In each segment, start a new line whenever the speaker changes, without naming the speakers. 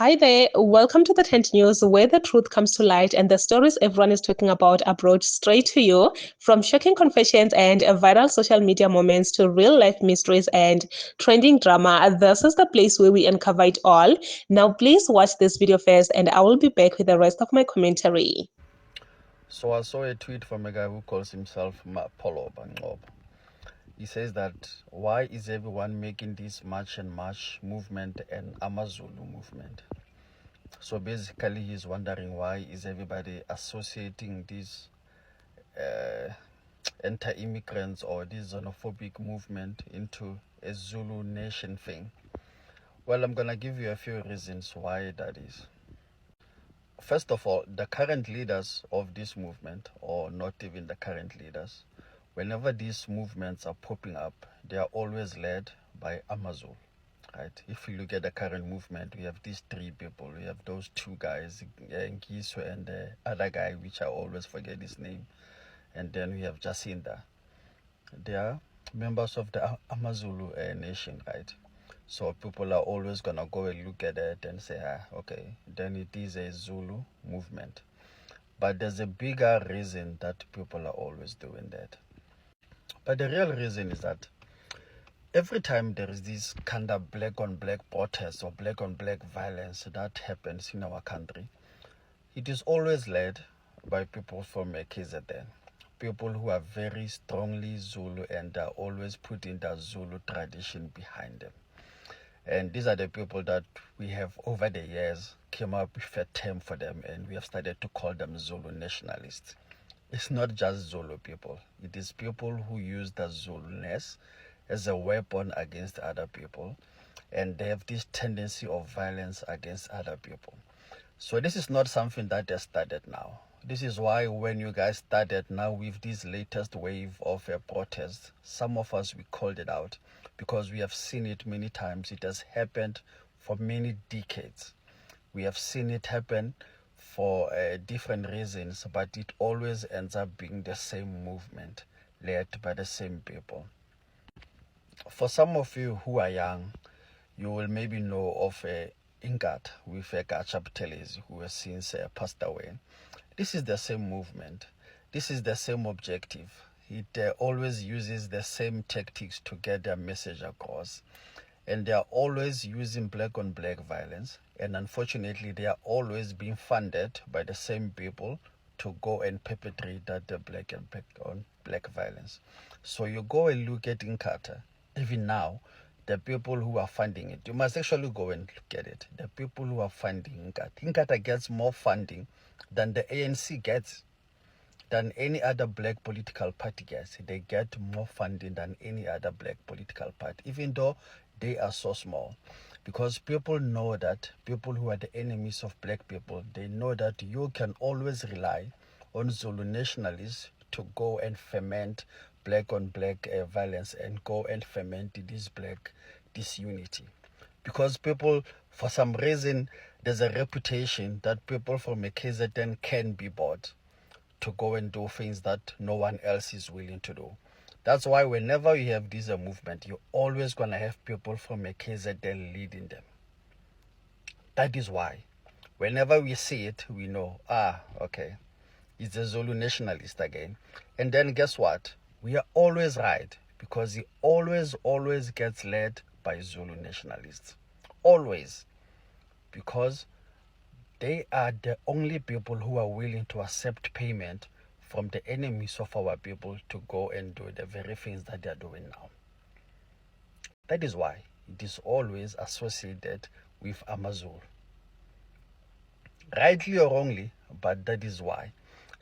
Hi there, welcome to the Tent News, where the truth comes to light and the stories everyone is talking about are brought straight to you. From shocking confessions and viral social media moments to real life mysteries and trending drama, this is the place where we uncover it all. Now, please watch this video first, and I will be back with the rest of my commentary.
So I saw a tweet from a guy who calls himself Polo Bangob. He says that why is everyone making this March and March movement and Amazulu movement? So basically he's wondering why is everybody associating this anti-immigrants or this xenophobic movement into a Zulu nation thing. Well, I'm gonna give you a few reasons why that is. First of all, the current leaders of this movement, or not even the current leaders, whenever these movements are popping up, they are always led by Amazul, right? If you look at the current movement, we have these three people. We have those two guys, Ngiso and the other guy, which I always forget his name. And then we have Jacinda. They are members of the Amazulu nation, right? So people are always gonna go and look at it and say, okay, then it is a Zulu movement. But there's a bigger reason that people are always doing that. But the real reason is that every time there is this kind of black on black protests or black on black violence that happens in our country, it is always led by people from KZN. People who are very strongly Zulu and are always putting the Zulu tradition behind them. And these are the people that we have over the years came up with a term for them, and we have started to call them Zulu nationalists. It's not just Zulu people. It is people who use the Zuluness as a weapon against other people, and they have this tendency of violence against other people. So this is not something that has started now. This is why when you guys started now with this latest wave of protests, some of us, we called it out because we have seen it many times. It has happened for many decades. We have seen it happen for different reasons, but it always ends up being the same movement led by the same people. For some of you who are young, you will maybe know of Ingat with Gacha Buthelezi, who has since passed away. This is the same movement. This is the same objective. It always uses the same tactics to get their message across. And they are always using black on black violence. And unfortunately, they are always being funded by the same people to go and perpetrate that black and black on black violence. So you go and look at Inkatha, even now, the people who are funding it, you must actually go and look at it. The people who are funding Inkatha gets more funding than the ANC gets, than any other black political party gets. They get more funding than any other black political party, even though they are so small. Because people know that people who are the enemies of black people, they know that you can always rely on Zulu nationalists to go and ferment black on black violence and go and ferment this black disunity. Because people, for some reason, there's a reputation that people from a KZN can be bought to go and do things that no one else is willing to do. That's why whenever you have this movement, you're always going to have people from a KZN leading them. That is why whenever we see it, we know, okay, it's a Zulu nationalist again. And then guess what? We are always right, because he always gets led by Zulu nationalists. Always. Because they are the only people who are willing to accept payment from the enemies of our people to go and do the very things that they are doing now. That is why it is always associated with Amazul. Rightly or wrongly, but that is why.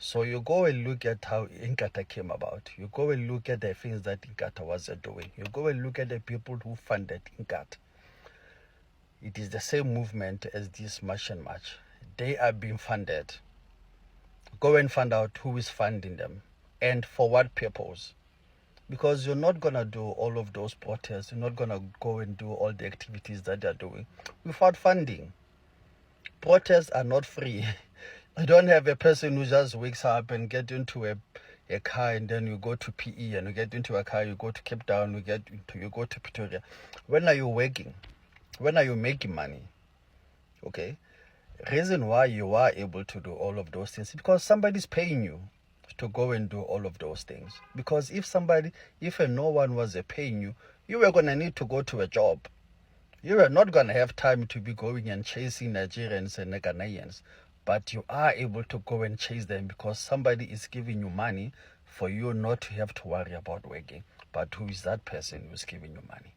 So you go and look at how Inkatha came about. You go and look at the things that Inkatha was doing. You go and look at the people who funded Inkatha. It is the same movement as this March and March. They are being funded. Go and find out who is funding them and for what purpose. Because you're not going to do all of those protests. You're not going to go and do all the activities that they're doing without funding. Protests are not free. You don't have a person who just wakes up and get into a car and then you go to PE, and you get into a car, you go to Cape Town, you go to Pretoria. When are you working? When are you making money? Okay, reason why you are able to do all of those things is because somebody's paying you to go and do all of those things. Because if no one was paying you, you were gonna need to go to a job. You are not gonna have time to be going and chasing Nigerians and Ghanaians, but you are able to go and chase them because somebody is giving you money for you not to have to worry about working. But who is that person who's giving you money?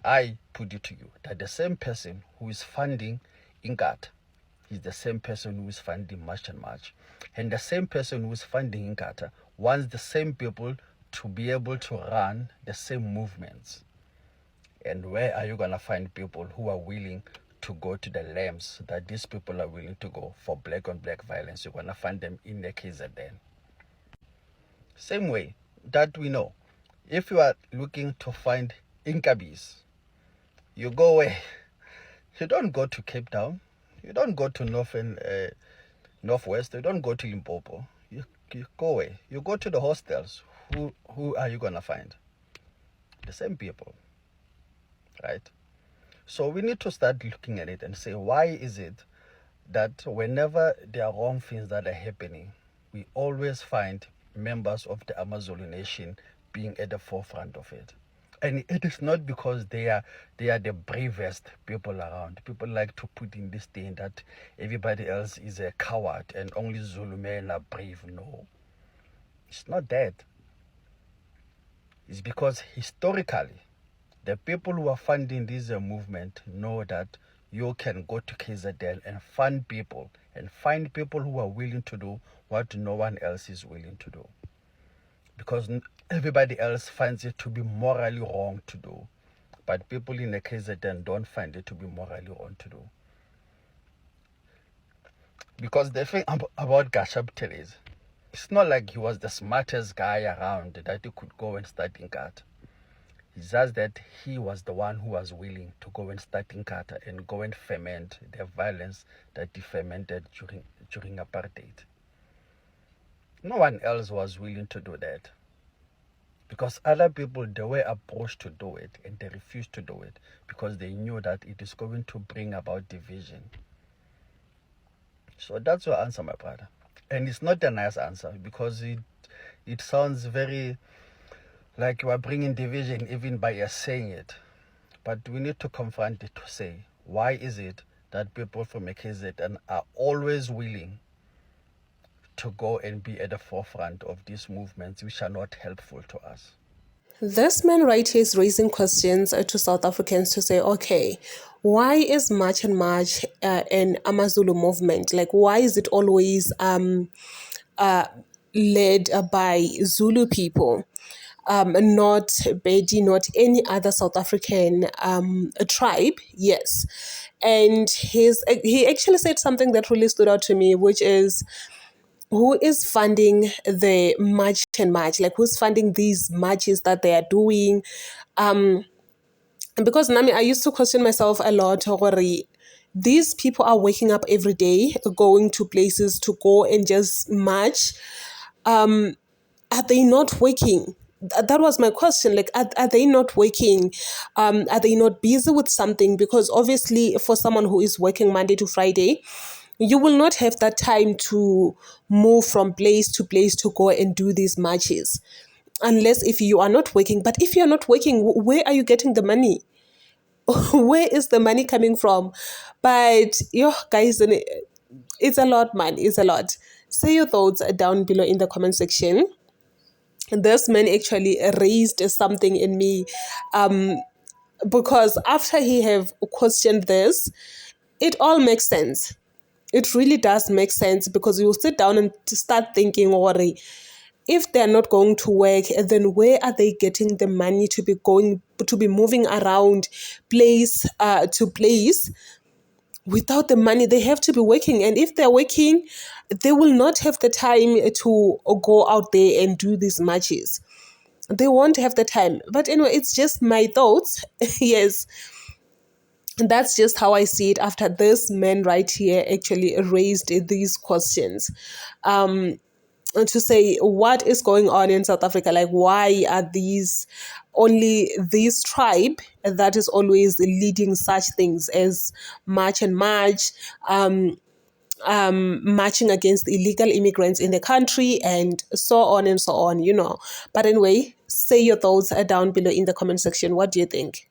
I put it to you that the same person who is funding Ingat is the same person who is funding March and March. And the same person who is funding Inkatha wants the same people to be able to run the same movements. And where are you going to find people who are willing to go to the lengths that these people are willing to go for black on black violence? You're going to find them in the KZN. Same way that we know, if you are looking to find Inkabis, you go where? You don't go to Cape Town. You don't go to Northwest. You don't go to Limpopo. You go where? You go to the hostels. Who are you going to find? The same people. Right? So we need to start looking at it and say, why is it that whenever there are wrong things that are happening, we always find members of the Amazulu nation being at the forefront of it? And it is not because they are the bravest people around. People like to put in this thing that everybody else is a coward and only Zulu men are brave. No, it's not that. It's because historically, the people who are funding this movement know that you can go to KZN and fund people and find people who are willing to do what no one else is willing to do. Because everybody else finds it to be morally wrong to do. But people in the KZN don't find it to be morally wrong to do. Because the thing about Gashaptel is, it's not like he was the smartest guy around that he could go and start Inkatha. It's just that he was the one who was willing to go and start Inkatha and go and ferment the violence that he fermented during apartheid. No one else was willing to do that. Because other people, they were approached to do it and they refused to do it because they knew that it is going to bring about division. So that's your answer, my brother. And it's not a nice answer because it sounds very like you are bringing division even by saying it. But we need to confront it to say, why is it that people from KZN are always willing to go and be at the forefront of these movements which are not helpful to us?
This man right here is raising questions to South Africans to say, okay, why is March and March an Amazulu movement? Like, why is it always led by Zulu people? Not Bedi, not any other South African tribe, yes. And he actually said something that really stood out to me, which is, who is funding the March and March? Like, who's funding these marches that they are doing? Because Nami, I used to question myself a lot. These people are waking up every day, going to places to go and just march. Are they not working? That was my question. Like, are they not working? Are they not busy with something? Because obviously, for someone who is working Monday to Friday, you will not have that time to move from place to place to go and do these marches, unless if you are not working. But if you're not working, where are you getting the money? Where is the money coming from? But yo, guys, it's a lot, man. It's a lot. Say your thoughts down below in the comment section. This man actually raised something in me, because after he have questioned this, it all makes sense. It really does make sense, because you sit down and start thinking, worry, if they're not going to work, then where are they getting the money to be moving around place to place? Without the money, they have to be working. And if they're working, they will not have the time to go out there and do these matches. They won't have the time. But anyway, it's just my thoughts. Yes, that's just how I see it after this man right here actually raised these questions. to say what is going on in South Africa. Like, why are these only this tribe that is always leading such things as March and March, marching against illegal immigrants in the country, and so on and so on, you know. But anyway, say your thoughts down below in the comment section. What do you think?